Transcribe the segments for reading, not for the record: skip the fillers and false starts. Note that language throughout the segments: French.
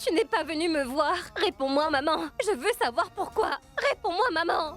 Tu n'es pas venue me voir. Réponds-moi, maman. Je veux savoir pourquoi. Réponds-moi, maman.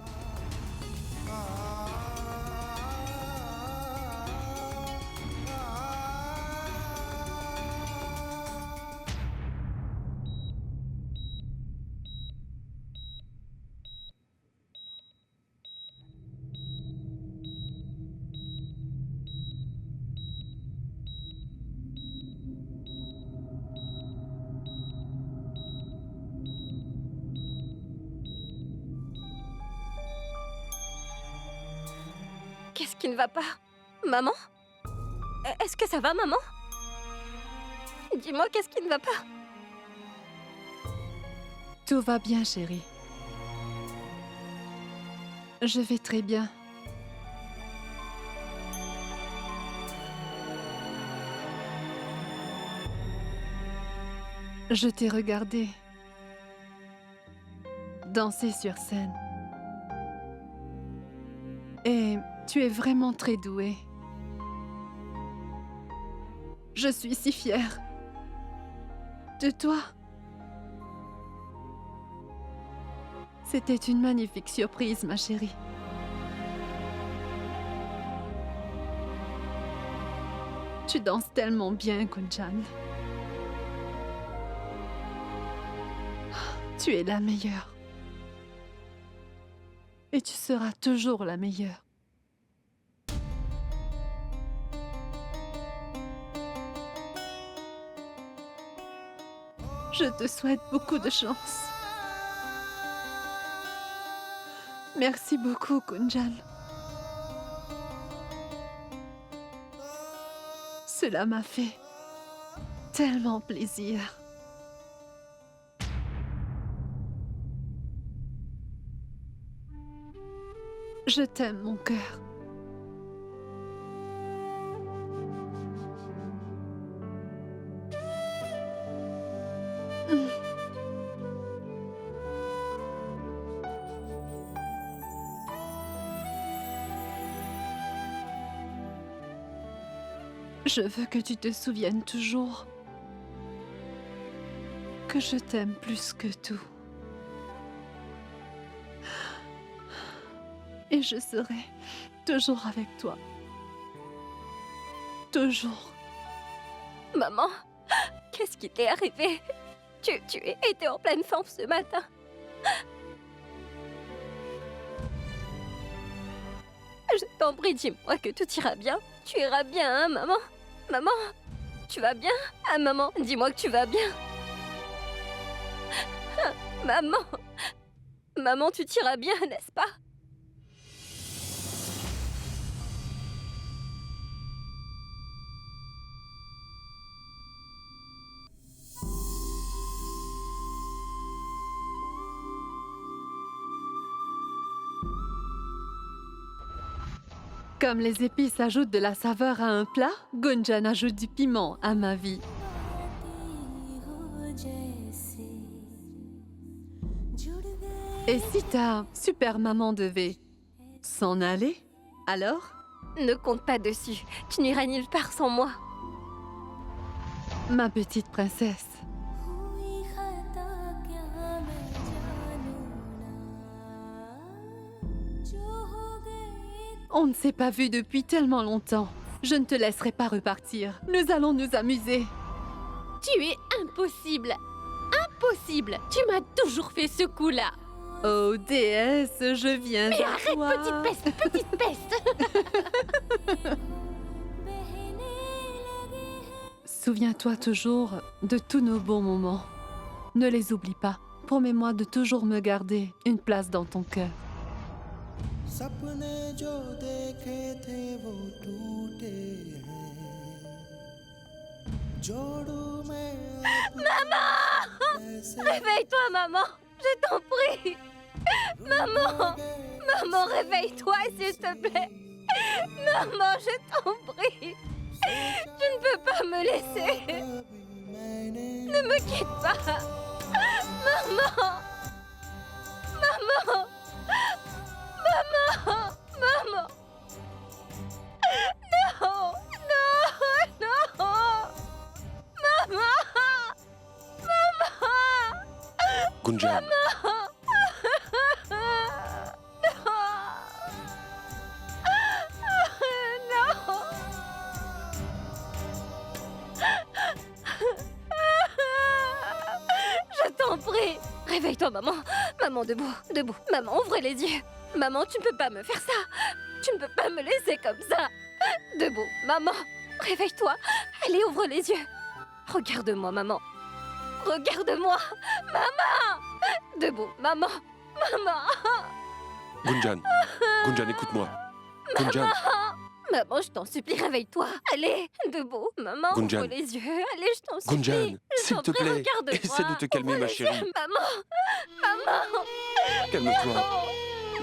Qu'est-ce qui ne va pas? Maman? Est-ce que ça va, maman? Dis-moi, qu'est-ce qui ne va pas? Tout va bien, chérie. Je vais très bien. Je t'ai regardé danser sur scène. Et tu es vraiment très douée. Je suis si fière de toi. C'était une magnifique surprise, ma chérie. Tu danses tellement bien, Gunjan. Tu es la meilleure. Et tu seras toujours la meilleure. Je te souhaite beaucoup de chance. Merci beaucoup, Gunjan. Cela m'a fait tellement plaisir. Je t'aime, mon cœur. Je veux que tu te souviennes toujours que je t'aime plus que tout. Et je serai toujours avec toi. Toujours. Maman, qu'est-ce qui t'est arrivé? Tu étais en pleine forme ce matin. Je t'en prie, dis-moi que tout ira bien. Tu iras bien, hein, maman? Maman, tu vas bien? Ah, maman, dis-moi que tu vas bien. Ah, maman, maman, tu t'iras bien, n'est-ce pas? Comme les épices ajoutent de la saveur à un plat, Gunjan ajoute du piment à ma vie. Et si ta super maman devait s'en aller, alors? Ne compte pas dessus. Tu n'iras nulle part sans moi. Ma petite princesse. On ne s'est pas vu depuis tellement longtemps. Je ne te laisserai pas repartir. Nous allons nous amuser. Tu es impossible. Impossible. Tu m'as toujours fait ce coup-là. Oh déesse, je viens Mais à arrête, toi. petite peste. Souviens-toi toujours de tous nos bons moments. Ne les oublie pas. Promets-moi de toujours me garder une place dans ton cœur. सपने जो देखे थे वो टूटे हैं जोड़ू मैं Réveille-toi, maman. Je t'en prie. Maman. Maman, réveille-toi, s'il te plaît. Maman, je t'en prie. Tu ne peux pas me laisser. Ne me quitte pas. Maman. Maman. Maman. Maman. Non. Non. Non. Maman. Maman. Gunjan. Non. Je t'en prie. Réveille-toi, maman. Maman, debout, debout. Maman, ouvre les yeux. Maman, tu ne peux pas me faire ça. Tu ne peux pas me laisser comme ça. Debout, maman. Réveille-toi. Allez, ouvre les yeux. Regarde-moi, maman. Regarde-moi. Maman. Debout, maman. Maman. Gunjan. Gunjan, écoute-moi. Gunjan. Maman, je t'en supplie, réveille-toi. Allez, debout. Maman, Gunjan. ouvre les yeux. Allez, je t'en supplie. Gunjan, Je s'il t'en te prie, plaît, regarde-moi. essaie de te calmer, Ouvre ma les chérie. yeux. Maman. Maman. Calme-toi.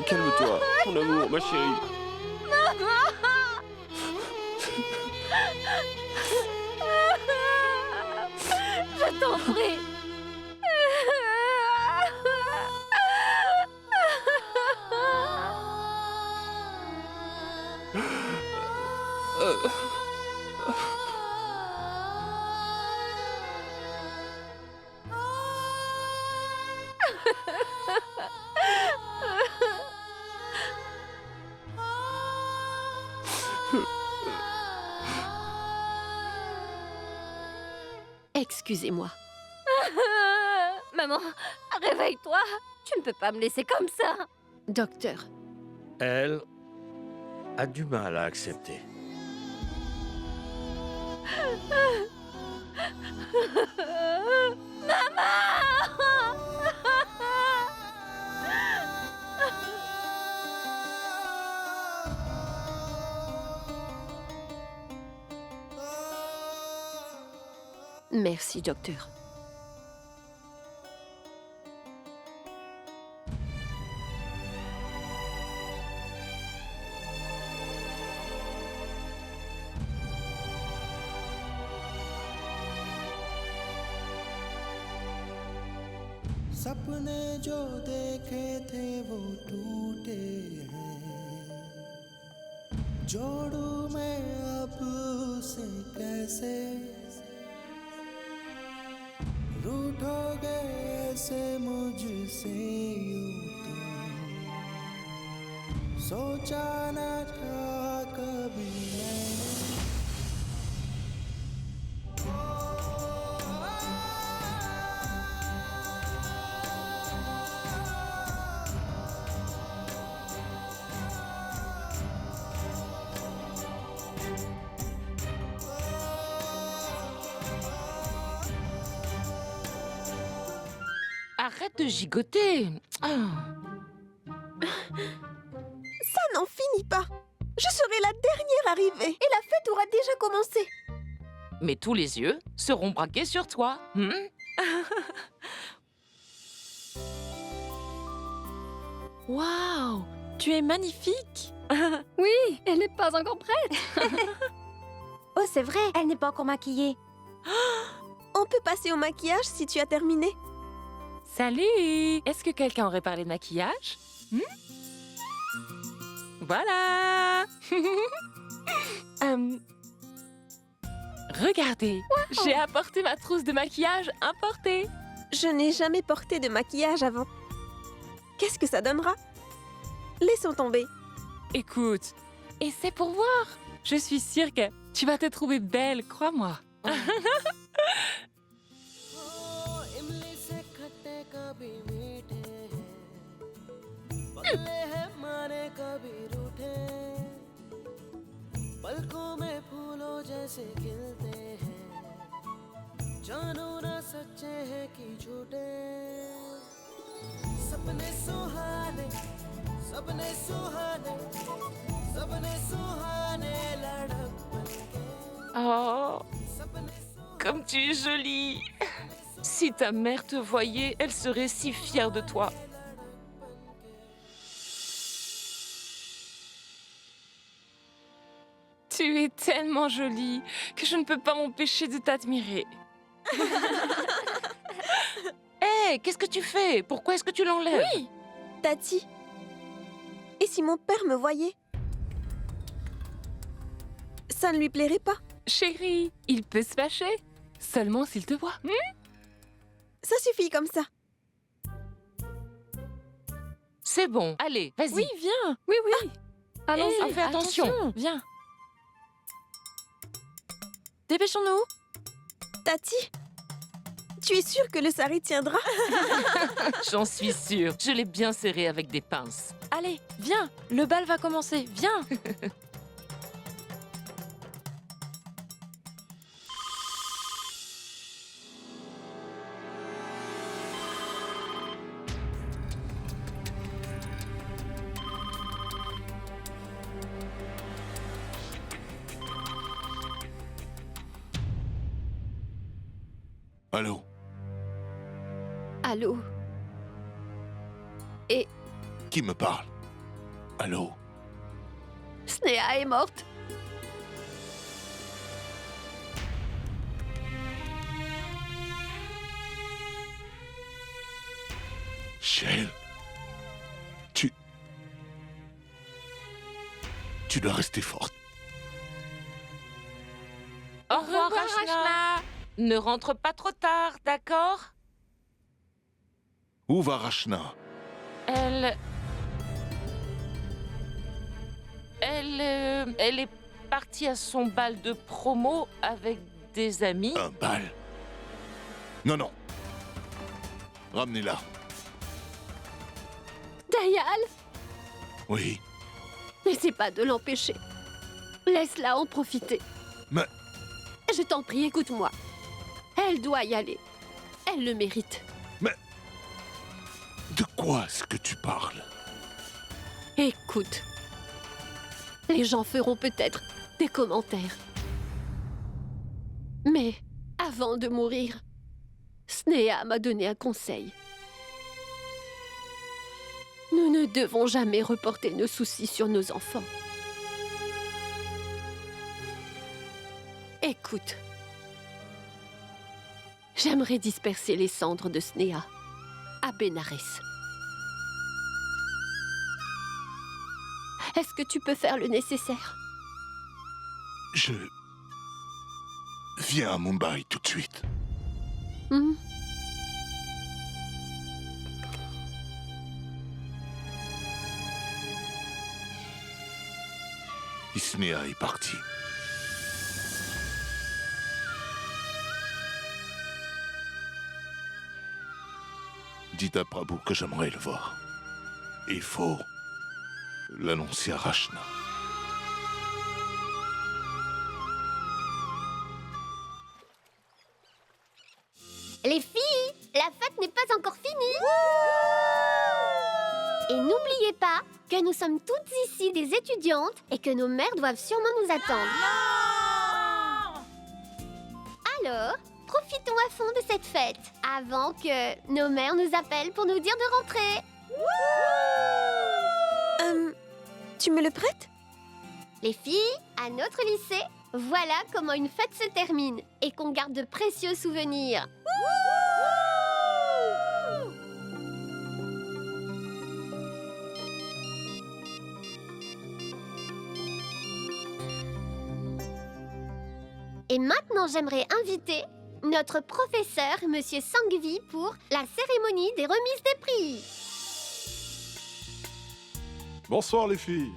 Calme-toi, mon amour, ma chérie. Je t'en prie. Excusez-moi. Maman, réveille-toi. Tu ne peux pas me laisser comme ça. Docteur, Elle a du mal à accepter. merci, docteur. सपने जो देखे थे वो टूटे हैं, जोड़ू मैं अब उसे कैसे, रूठोगे ऐसे मुझसे यूं तुम, सोचा न था कभी मैंने। Arrête de gigoter. Ah. Ça n'en finit pas. Je serai la dernière arrivée. Et la fête aura déjà commencé. Mais tous les yeux seront braqués sur toi. Waouh, tu es magnifique. Oui, elle n'est pas encore prête. Oh, c'est vrai, elle n'est pas encore maquillée. On peut passer au maquillage si tu as terminé. Salut! Est-ce que quelqu'un aurait parlé de maquillage? Voilà! Regardez, j'ai apporté ma trousse de maquillage importée. Je n'ai jamais porté de maquillage avant. Qu'est-ce que ça donnera? Laissons tomber. Écoute, et c'est pour voir. Je suis sûre que tu vas te trouver belle, crois-moi. इमली से खट्टे कभी मीठे हैं, बदले हैं मारे कभी रूठे, पलकों में फूलों जैसे खिलते हैं, जानो ना सच्चे हैं कि झूठे, सपने सुहाने, सपने सुहाने, सपने सुहाने लड़क बनके, Oh, सपने comme tu es jolie. Si ta mère te voyait, elle serait si fière de toi. Tu es tellement jolie que je ne peux pas m'empêcher de t'admirer. Hé, qu'est-ce que tu fais? Pourquoi est-ce que tu l'enlèves? Oui, Tati. Et si mon père me voyait? Ça ne lui plairait pas. Chérie, il peut se fâcher. Seulement s'il te voit. Ça suffit comme ça. C'est bon. Allez, vas-y. Oui, viens. Oui, oui. Allons-y. Ah, fais attention. Viens. Dépêchons-nous. Tati, tu es sûre que le sari tiendra? J'en suis sûre. Je l'ai bien serré avec des pinces. Allez, viens. Le bal va commencer. Viens. Allô? Allô. Qui me parle? Allô? Sneha est morte. Shale? Tu dois rester forte. Au revoir, Rachna. Ne rentre pas trop tard, d'accord? Où va Rachna? Elle est partie à son bal de promo avec des amis. Un bal? Non. Ramenez-la. Dayal, Oui. n'essaie pas de l'empêcher. Laisse-la en profiter. Mais... Je t'en prie, écoute-moi. Elle doit y aller. Elle le mérite. De quoi est-ce que tu parles? Écoute. Les gens feront peut-être des commentaires. Mais avant de mourir, Sneha m'a donné un conseil. Nous ne devons jamais reporter nos soucis sur nos enfants. Écoute. J'aimerais disperser les cendres de Sneha à Benares. Est-ce que tu peux faire le nécessaire? Je... Viens à Mumbai tout de suite. Hmm? Sneha est partie. Dites à Prabhu que j'aimerais le voir. Il faut l'annoncer à Rachna. Les filles, la fête n'est pas encore finie. Et n'oubliez pas que nous sommes toutes ici des étudiantes et que nos mères doivent sûrement nous attendre. Alors, profitons à fond de cette fête avant que nos mères nous appellent pour nous dire de rentrer. Tu me le prêtes? Les filles, à notre lycée, voilà comment une fête se termine et qu'on garde de précieux souvenirs. Et maintenant, j'aimerais inviter notre professeur, Monsieur Sanghvi, pour la cérémonie des remises des prix. Bonsoir les filles.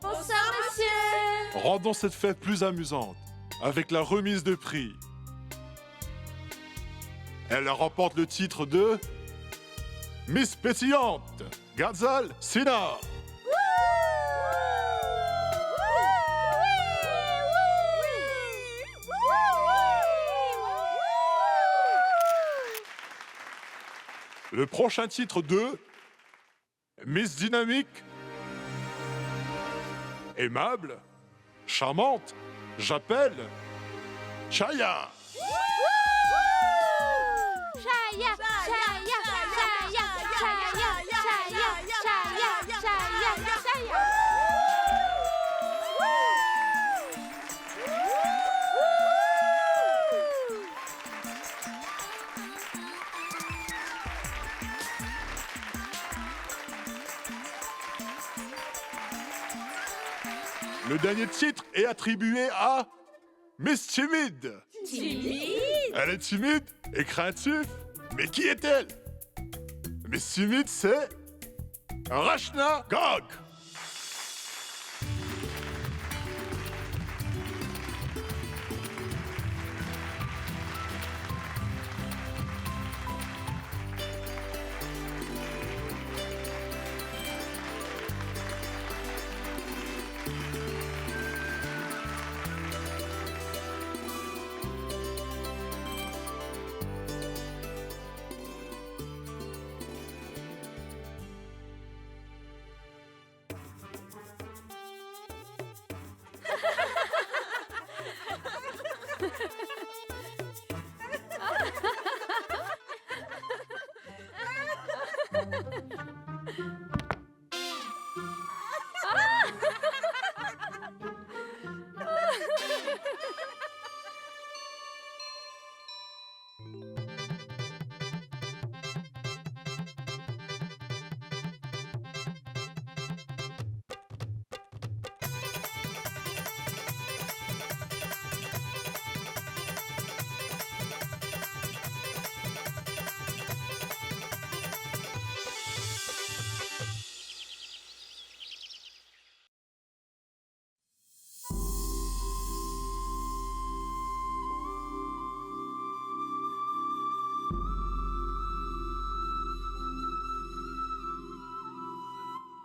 Bonsoir, monsieur. Rendons cette fête plus amusante avec la remise de prix. Elle remporte le titre de Miss Pétillante, Ghazal Sina. Le prochain titre de Miss Dynamique, aimable, charmante, j'appelle Chaya. Chaya, Chaya, Chaya, Chaya, Chaya, Chaya, Chaya, Chaya. Le dernier titre est attribué à Miss Timide. Timide? Elle est timide et craintive, mais qui est-elle? Miss Timide, c'est Rachna, Gog.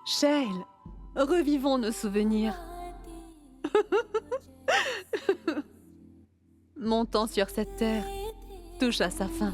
Shael, revivons nos souvenirs. Mon temps sur cette terre touche à sa fin.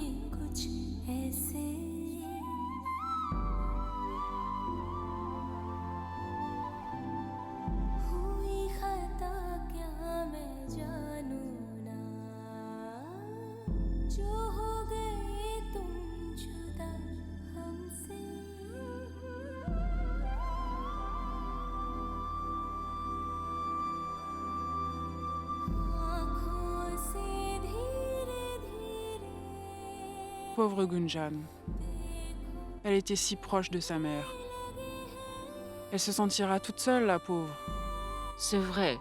Pauvre Gunjan. Elle était si proche de sa mère. Elle se sentira toute seule, la pauvre. C'est vrai.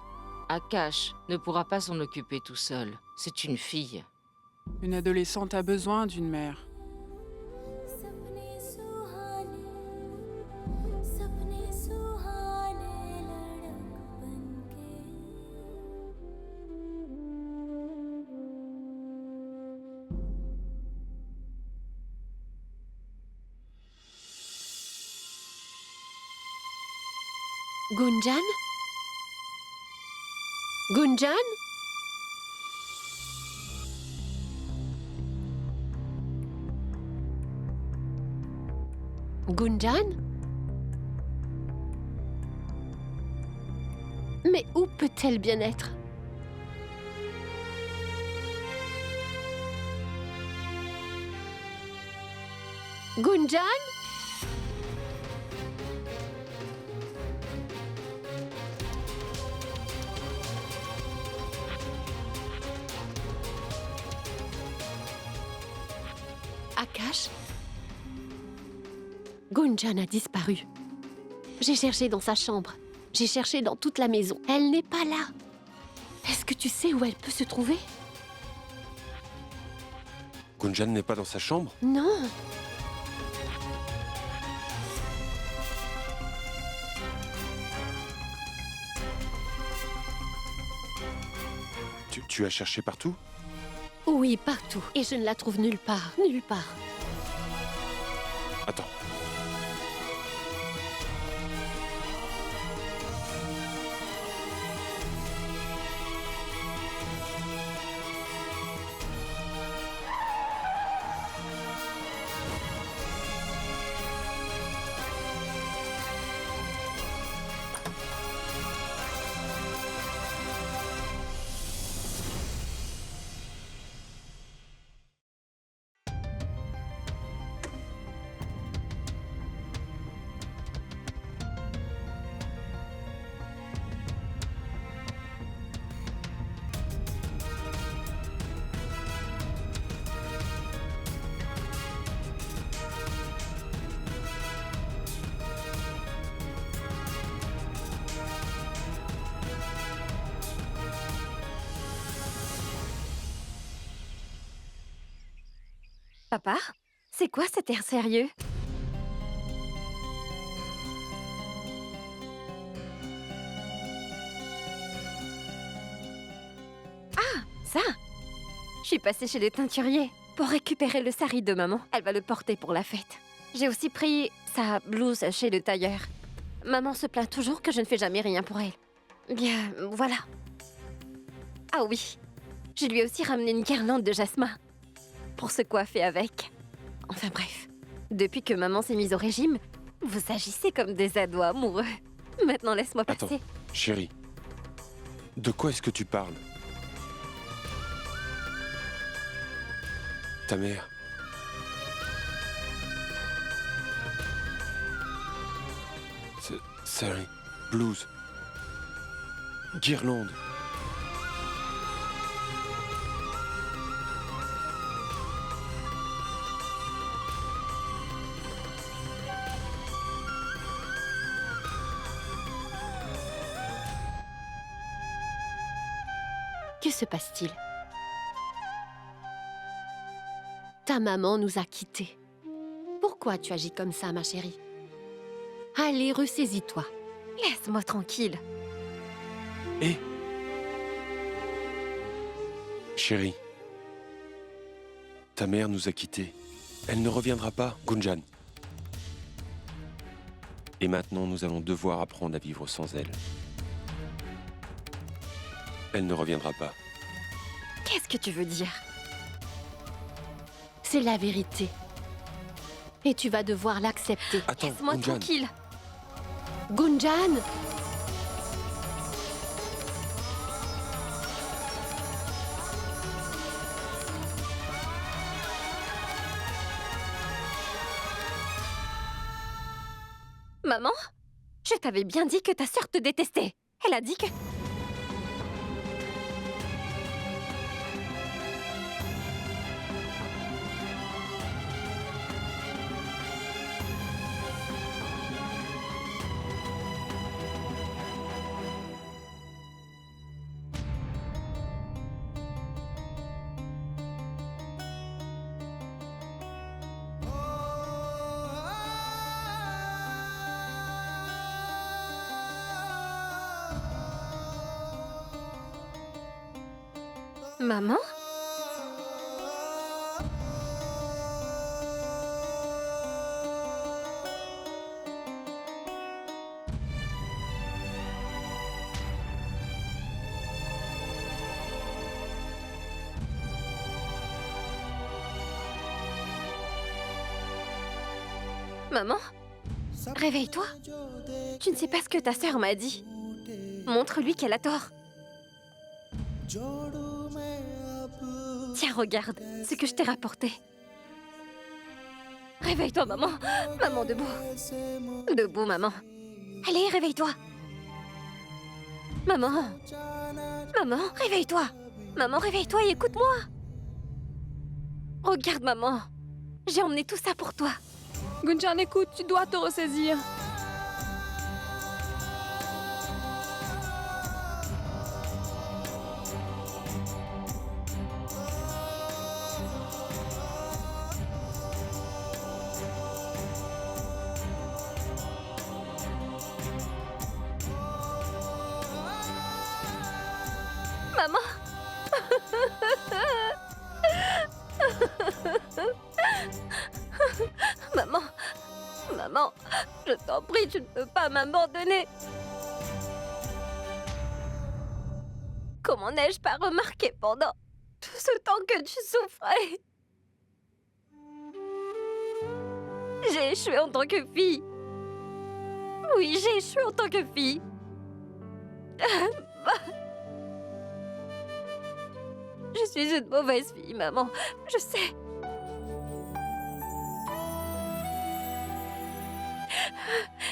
Akash ne pourra pas s'en occuper tout seul. C'est une fille. Une adolescente a besoin d'une mère. Gunjan? Gunjan? Gunjan? Mais où peut-elle bien être? Gunjan? Akash? Gunjan a disparu. J'ai cherché dans sa chambre. J'ai cherché dans toute la maison. Elle n'est pas là. Est-ce que tu sais où elle peut se trouver? Gunjan n'est pas dans sa chambre? Non. Tu as cherché partout? Oui, partout. Et je ne la trouve nulle part. Nulle part. Attends. Papa, c'est quoi cet air sérieux? Ça, je suis passée chez le teinturier pour récupérer le sari de maman. Elle va le porter pour la fête. J'ai aussi pris sa blouse chez le tailleur. Maman se plaint toujours que je ne fais jamais rien pour elle. Bien, voilà. Ah oui, je lui ai aussi ramené une guirlande de jasmin pour se coiffer avec. Enfin bref, depuis que maman s'est mise au régime, vous agissez comme des ados amoureux. Maintenant, laisse-moi passer. Attends, chérie. De quoi est-ce que tu parles? Ta mère. Sari, blouse, guirlande. Que se passe-t-il? Ta maman nous a quittés. Pourquoi tu agis comme ça, ma chérie? Allez, ressaisis-toi. Laisse-moi tranquille. Hé, chérie, ta mère nous a quittés. Elle ne reviendra pas, Gunjan. Et maintenant, nous allons devoir apprendre à vivre sans elle. Elle ne reviendra pas. Qu'est-ce que tu veux dire? C'est la vérité. Et tu vas devoir l'accepter. Attends, Laisse-moi Gunjan. tranquille. Gunjan! Maman, je t'avais bien dit que ta sœur te détestait. Elle a dit que... Maman? Maman? Réveille-toi. Tu ne sais pas ce que ta sœur m'a dit. Montre-lui qu'elle a tort. Tiens, regarde ce que je t'ai rapporté. Réveille-toi, maman. Maman, debout. Debout, maman. Allez, réveille-toi. Maman. Maman, réveille-toi. Maman, réveille-toi et écoute-moi. Regarde, maman. J'ai emmené tout ça pour toi. Gunjan, écoute, tu dois te ressaisir. Maman. Maman. Maman, je t'en prie, tu ne peux pas m'abandonner. Comment n'ai-je pas remarqué pendant tout ce temps que tu souffrais? J'ai échoué en tant que fille. Oui, j'ai échoué en tant que fille. Je suis une mauvaise fille, maman. Je sais.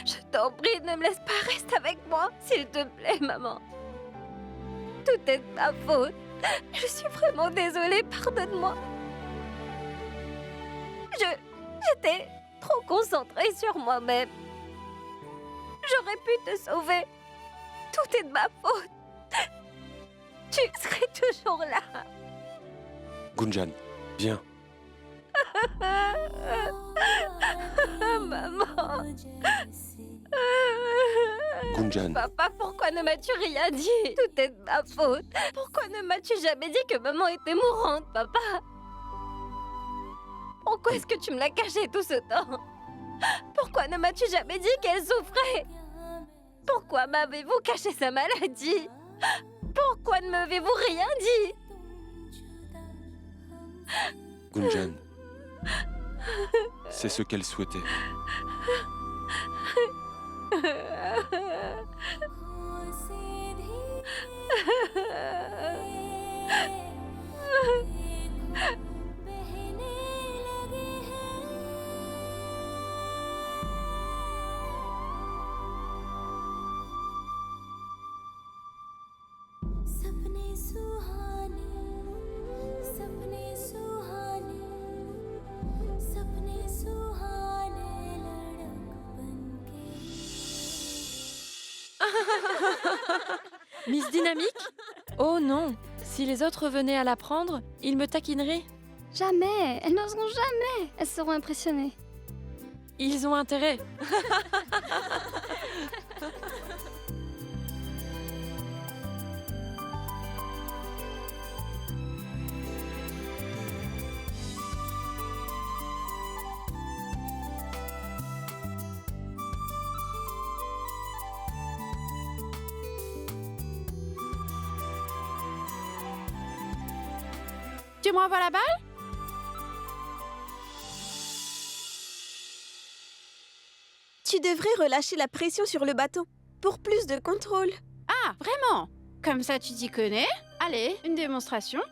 Je t'en prie, ne me laisse pas, reste avec moi, s'il te plaît, maman. Tout est de ma faute. Je suis vraiment désolée, pardonne-moi. J'étais trop concentrée sur moi-même. J'aurais pu te sauver. Tout est de ma faute. Tu serais toujours là. Gunjan, viens. Maman. Gunjan, Papa, pourquoi ne m'as-tu rien dit? Tout est de ma faute. Pourquoi ne m'as-tu jamais dit que maman était mourante, papa? Pourquoi est-ce que tu me l'as caché tout ce temps? Pourquoi ne m'as-tu jamais dit qu'elle souffrait? Pourquoi m'avez-vous caché sa maladie? Pourquoi ne m'avez-vous rien dit? Gunjan, c'est ce qu'elle souhaitait. Miss Dynamique? Oh non! Si les autres venaient à l'apprendre, ils me taquineraient. Jamais. Elles n'oseront jamais. Elles seront impressionnées. Ils ont intérêt. Tu me renvoies la balle? Tu devrais relâcher la pression sur le bateau pour plus de contrôle. Ah, vraiment? Comme ça, tu t'y connais? Allez, une démonstration.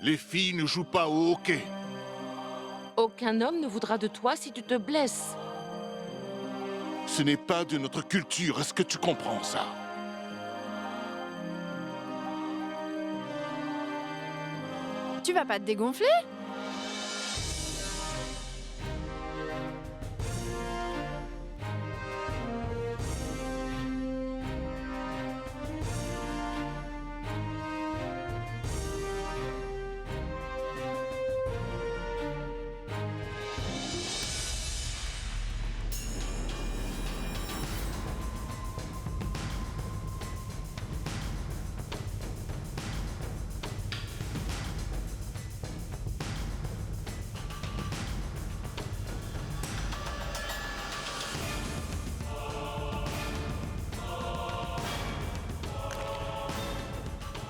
Les filles ne jouent pas au hockey. Aucun homme ne voudra de toi si tu te blesses. Ce n'est pas de notre culture, est-ce que tu comprends ça? Tu vas pas te dégonfler?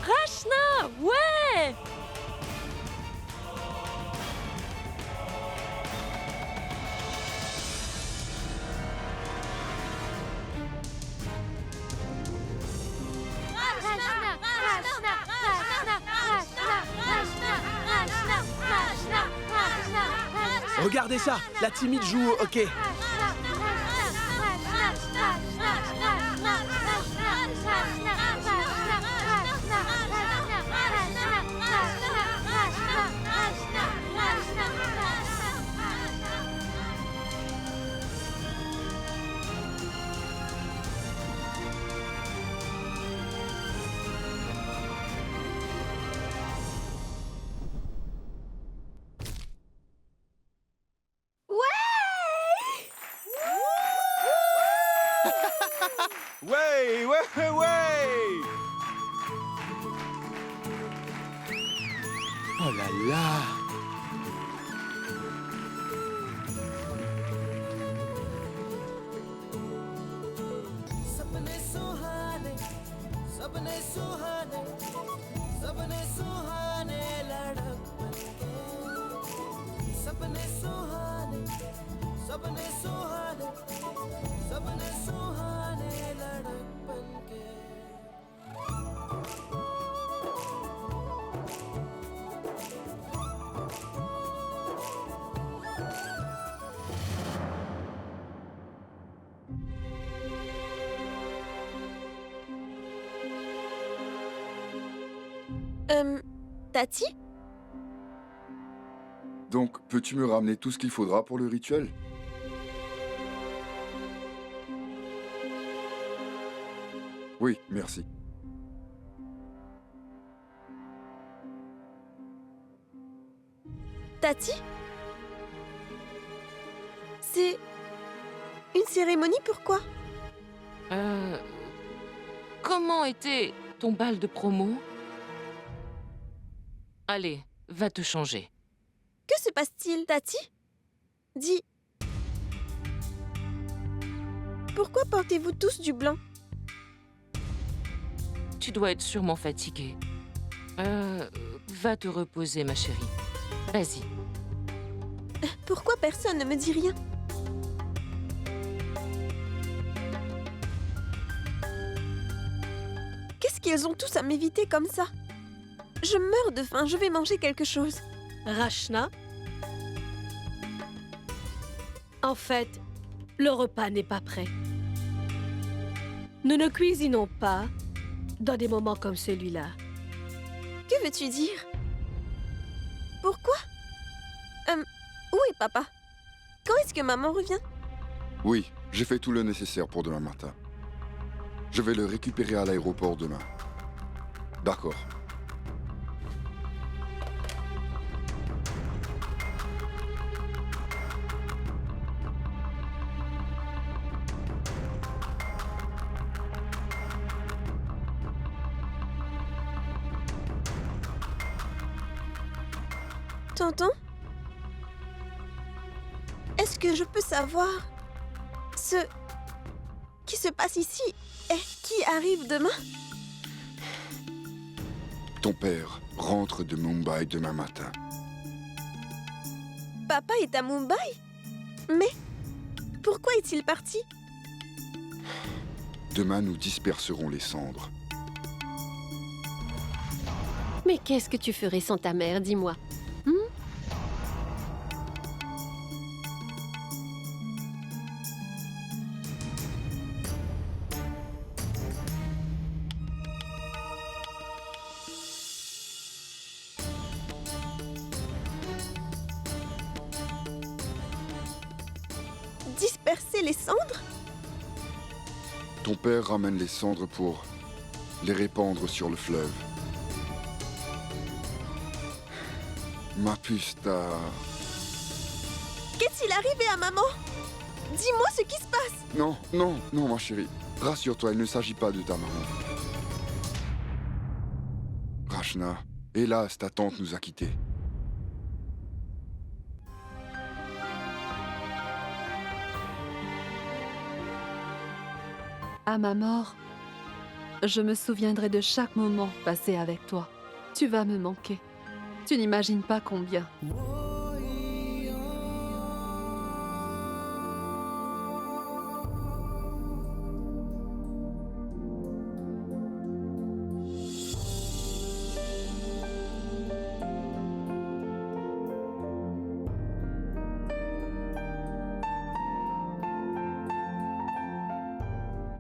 Rachna, ouais! Regardez ça, la timide joue au hockey. Ouais, ouais, ouais! Oh là là! सपने सुहाने सपने सुहाने सपने सुहाने लड़कपन के सपने सुहाने सपने सुहाने सपने सुहाने लड़कपन के Tati? Donc, peux-tu me ramener tout ce qu'il faudra pour le rituel? Oui, merci. Tati? Une cérémonie, pourquoi? Comment était ton bal de promo? Allez, va te changer. Que se passe-t-il, Tati? Dis. Pourquoi portez-vous tous du blanc? Tu dois être sûrement fatiguée. Va te reposer, ma chérie. Vas-y. Pourquoi personne ne me dit rien? Qu'est-ce qu'ils ont tous à m'éviter comme ça? Je meurs de faim, je vais manger quelque chose. Rachna? En fait, le repas n'est pas prêt. Nous ne cuisinons pas dans des moments comme celui-là. Que veux-tu dire? Pourquoi? Où est papa? Quand est-ce que maman revient? Oui, j'ai fait tout le nécessaire pour demain matin. Je vais le récupérer à l'aéroport demain. D'accord. Tonton? Est-ce que je peux savoir ce qui se passe ici et qui arrive demain? Ton père rentre de Mumbai demain matin. Papa est à Mumbai? Mais pourquoi est-il parti? Demain, nous disperserons les cendres. Mais qu'est-ce que tu ferais sans ta mère, dis-moi? Disperser les cendres? Ton père ramène les cendres pour les répandre sur le fleuve. Ma puce t'a... Qu'est-il arrivé à maman? Dis-moi ce qui se passe! Non, non, non, ma chérie. Rassure-toi, il ne s'agit pas de ta maman. Rachna, hélas, ta tante nous a quittés. À ma mort, je me souviendrai de chaque moment passé avec toi. Tu vas me manquer. Tu n'imagines pas combien.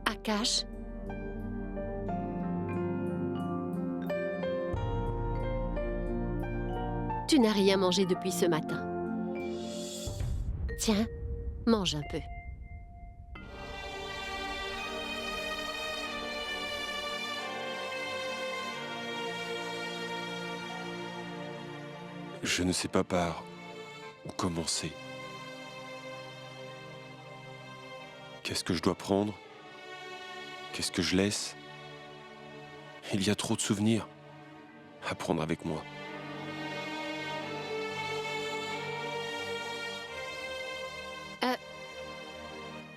Akash? Tu n'as rien mangé depuis ce matin. Tiens, mange un peu. Je ne sais pas par où commencer. Qu'est-ce que je dois prendre? Qu'est-ce que je laisse? Il y a trop de souvenirs à prendre avec moi.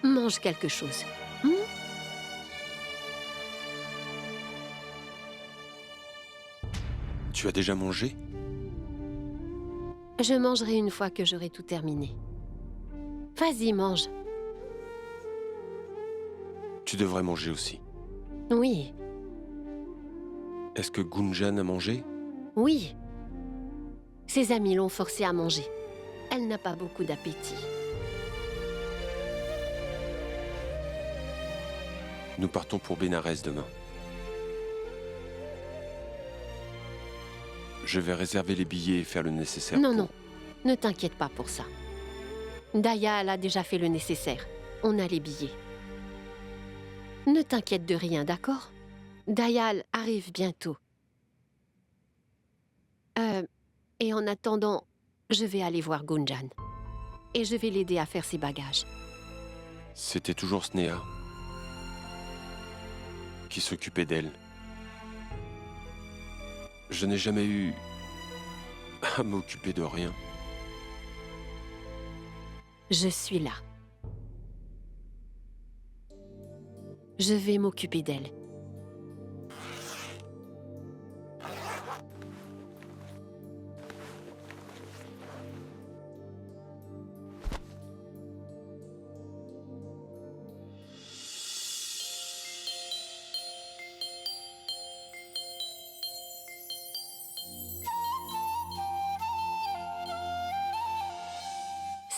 Mange quelque chose. Tu as déjà mangé? Je mangerai une fois que j'aurai tout terminé. Vas-y, mange. Tu devrais manger aussi. Oui, Est-ce que Gunjan a mangé? oui. Ses amis l'ont forcée à manger. Elle n'a pas beaucoup d'appétit. Nous partons pour Bénarès demain. Je vais réserver les billets et faire le nécessaire. Non, non, ne t'inquiète pas pour ça. Daya, elle a déjà fait le nécessaire. On a les billets. Ne t'inquiète de rien, d'accord? Dayal arrive bientôt. Et en attendant, je vais aller voir Gunjan. Et je vais l'aider à faire ses bagages. C'était toujours Snéha qui s'occupait d'elle. Je n'ai jamais eu à m'occuper de rien. Je suis là. Je vais m'occuper d'elle.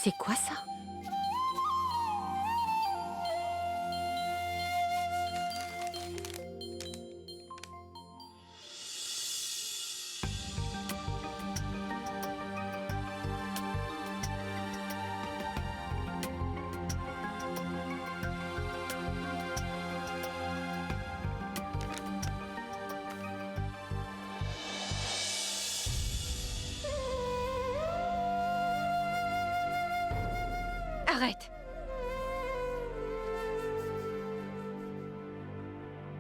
C'est quoi ça? Arrête.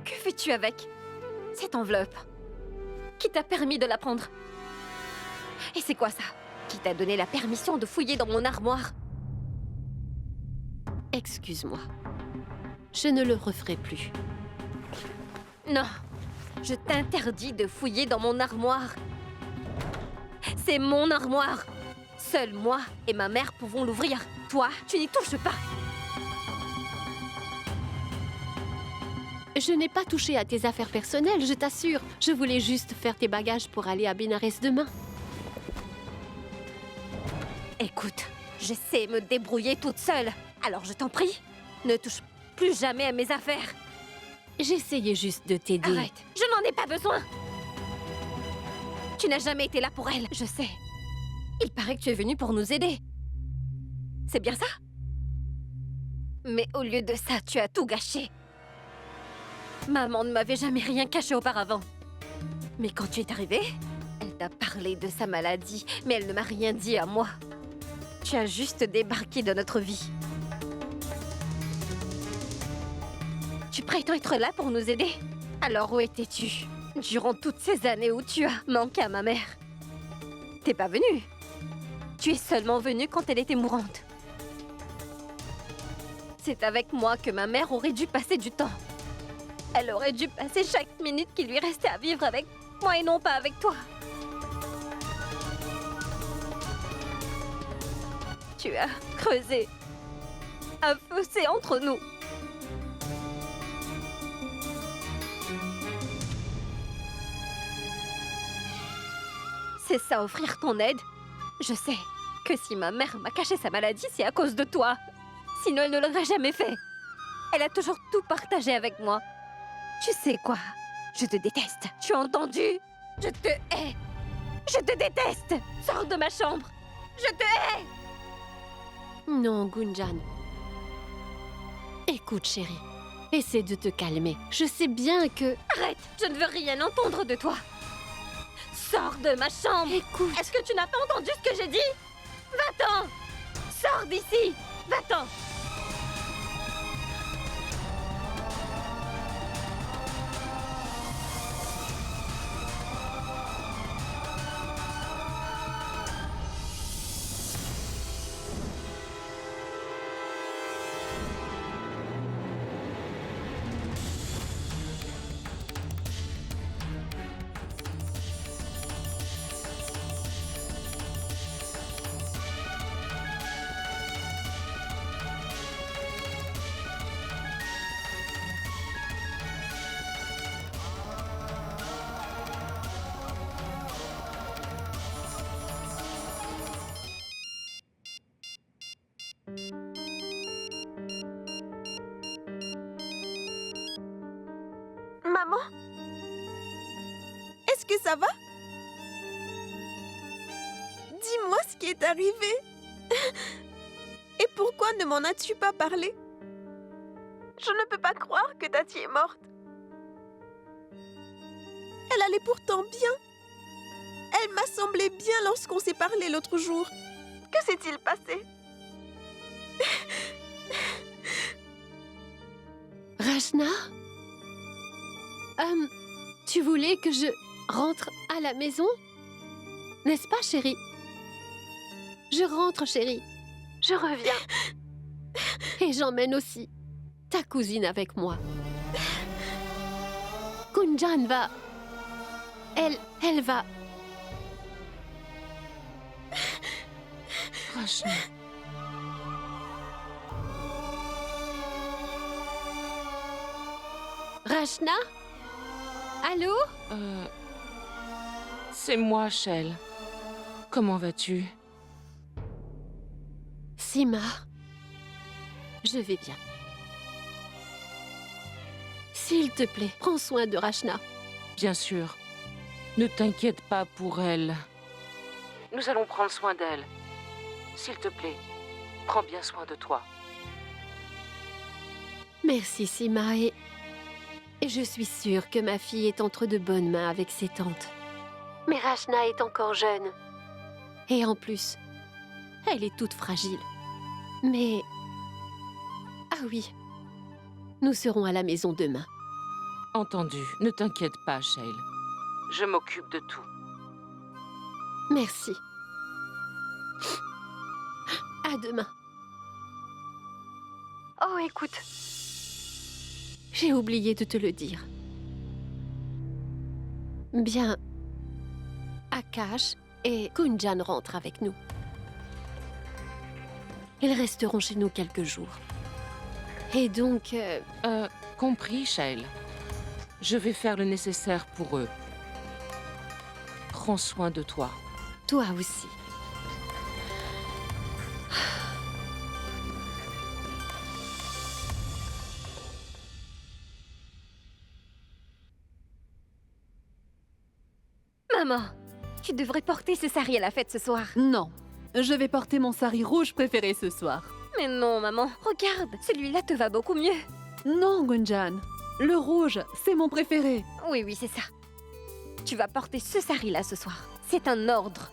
Que fais-tu avec cette enveloppe? Qui t'a permis de la prendre? Et c'est quoi ça? Qui t'a donné la permission de fouiller dans mon armoire? Excuse-moi. Je ne le referai plus. Non, je t'interdis de fouiller dans mon armoire. C'est mon armoire. Seul moi et ma mère pouvons l'ouvrir. Toi, tu n'y touches pas. Je n'ai pas touché à tes affaires personnelles, je t'assure. Je voulais juste faire tes bagages pour aller à Bénarès demain. Écoute, je sais me débrouiller toute seule. Alors je t'en prie, ne touche plus jamais à mes affaires. J'essayais juste de t'aider. Arrête, je n'en ai pas besoin. Tu n'as jamais été là pour elle, je sais. Il paraît que tu es venu pour nous aider. C'est bien ça? Mais au lieu de ça, tu as tout gâché. Maman ne m'avait jamais rien caché auparavant. Mais quand tu es arrivée, elle t'a parlé de sa maladie, mais elle ne m'a rien dit à moi. Tu as juste débarqué dans notre vie. Tu prétends être là pour nous aider? Alors où étais-tu durant toutes ces années où tu as manqué à ma mère? T'es pas venue. Tu es seulement venue quand elle était mourante. C'est avec moi que ma mère aurait dû passer du temps. Elle aurait dû passer chaque minute qui lui restait à vivre avec moi et non pas avec toi. Tu as creusé un fossé entre nous. C'est ça, offrir ton aide? Je sais que si ma mère m'a caché sa maladie, c'est à cause de toi. Sinon, elle ne l'aurait jamais fait. Elle a toujours tout partagé avec moi. Tu sais quoi? Je te déteste. Tu as entendu? Je te hais. Je te déteste. Sors de ma chambre. Je te hais. Non, Gunjan. Écoute, chérie. Essaie de te calmer. Je sais bien que... Arrête. Je ne veux rien entendre de toi. Sors de ma chambre. Écoute. Est-ce que tu n'as pas entendu ce que j'ai dit? Va-t'en. Sors d'ici. Va-t'en. Maman? Est-ce que ça va? Dis-moi ce qui est arrivé. Et pourquoi ne m'en as-tu pas parlé? Je ne peux pas croire que Tati est morte. Elle allait pourtant bien. Elle m'a semblé bien lorsqu'on s'est parlé l'autre jour. Que s'est-il passé? Rachna? Tu voulais que je rentre à la maison? N'est-ce pas, chérie? Je rentre, chérie. Je reviens. Et j'emmène aussi ta cousine avec moi. Kunjan va... Elle va... Rachna. Rachna? Allô? C'est moi, Shell. Comment vas-tu? Sima, je vais bien. S'il te plaît, prends soin de Rachna. Bien sûr. Ne t'inquiète pas pour elle. Nous allons prendre soin d'elle. S'il te plaît, prends bien soin de toi. Merci, Sima, et je suis sûre que ma fille est entre de bonnes mains avec ses tantes. Mais Rachna est encore jeune. Et en plus, elle est toute fragile. Mais... Ah oui, nous serons à la maison demain. Entendu. Ne t'inquiète pas, Shale. Je m'occupe de tout. Merci. À demain. Oh, écoute. J'ai oublié de te le dire. Bien, Akash et Kunjan rentrent avec nous. Ils resteront chez nous quelques jours. Et donc... Compris, Shale. Je vais faire le nécessaire pour eux. Prends soin de toi. Toi aussi. Maman, tu devrais porter ce sari à la fête ce soir. Non, je vais porter mon sari rouge préféré ce soir. Mais non, maman, regarde, celui-là te va beaucoup mieux. Non, Gunjan, le rouge, c'est mon préféré. Oui, c'est ça. Tu vas porter ce sari-là ce soir. C'est un ordre.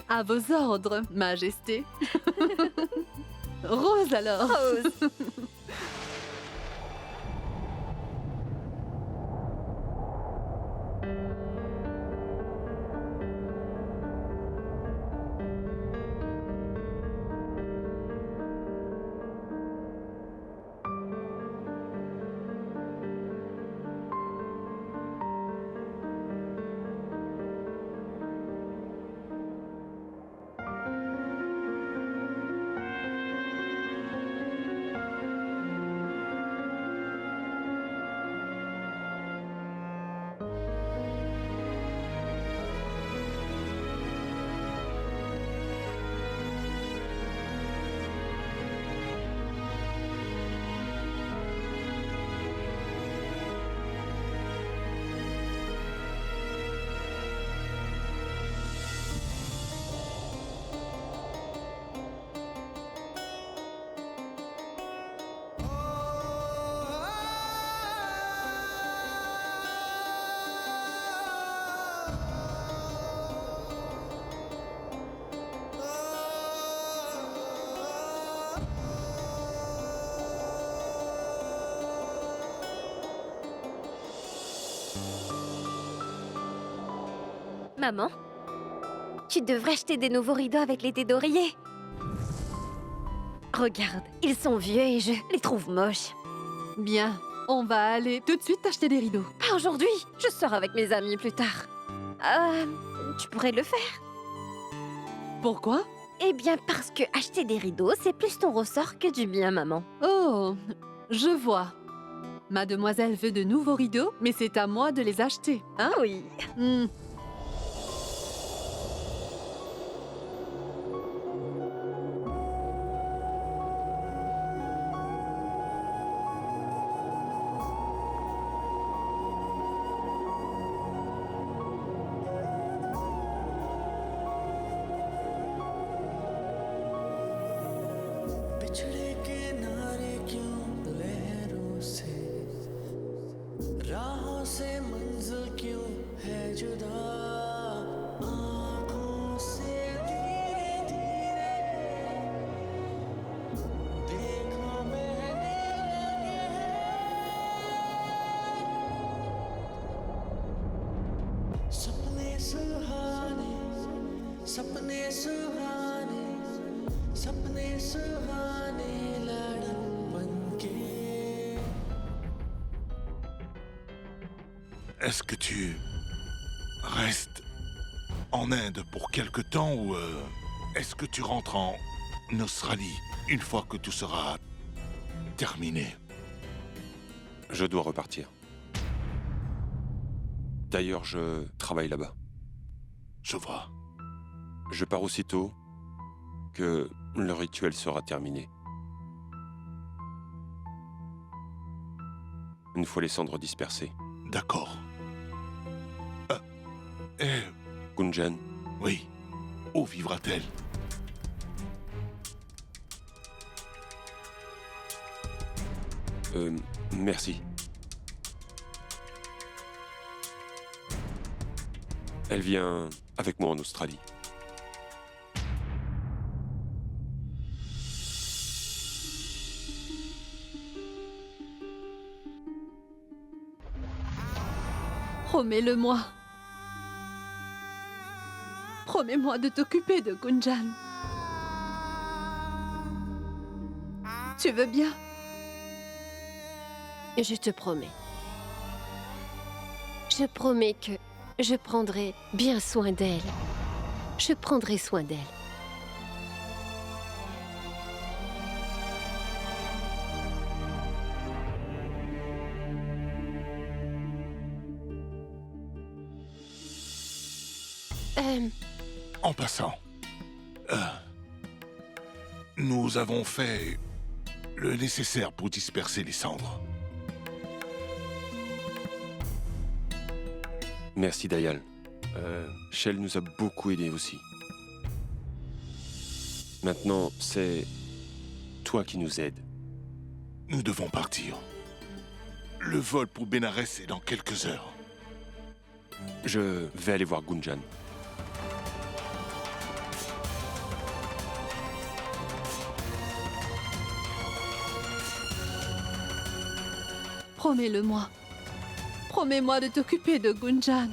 À vos ordres, Majesté. Rose alors. Rose. Maman, tu devrais acheter des nouveaux rideaux avec les dés d'oreiller. Regarde, ils sont vieux et je les trouve moches. Bien, on va aller tout de suite acheter des rideaux. Pas aujourd'hui, je sors avec mes amis plus tard. Tu pourrais le faire. Pourquoi? Eh bien parce que acheter des rideaux, c'est plus ton ressort que du bien, maman. Oh, je vois. Mademoiselle veut de nouveaux rideaux, mais c'est à moi de les acheter, hein? Oui. बिछड़े किनारे क्यों लहरों से राहों से मंजिल क्यों है जुदा आँखों से धीरे धीरे देखो बहने लगे हैं सपने सुहाने लड़न बनके. Est-ce que tu restes en Inde pour quelque temps ou est-ce que tu rentres en Australie une fois que tout sera terminé? Je dois repartir. D'ailleurs, je travaille là-bas. Je vois. Je pars aussitôt que le rituel sera terminé. Une fois les cendres dispersées. D'accord. Gunjan. Oui. Où vivra-t-elle? Merci. Elle vient avec moi en Australie. Promets-le-moi. Promets-moi de t'occuper de Gunjan. Tu veux bien? Je te promets. Je promets que je prendrai bien soin d'elle. Je prendrai soin d'elle. En passant, nous avons fait le nécessaire pour disperser les cendres. Merci Dayal. Shell nous a beaucoup aidés aussi. Maintenant, c'est toi qui nous aides. Nous devons partir. Le vol pour Bénarès est dans quelques heures. Je vais aller voir Gunjan. Promets-le-moi. Promets-moi de t'occuper de Gunjan.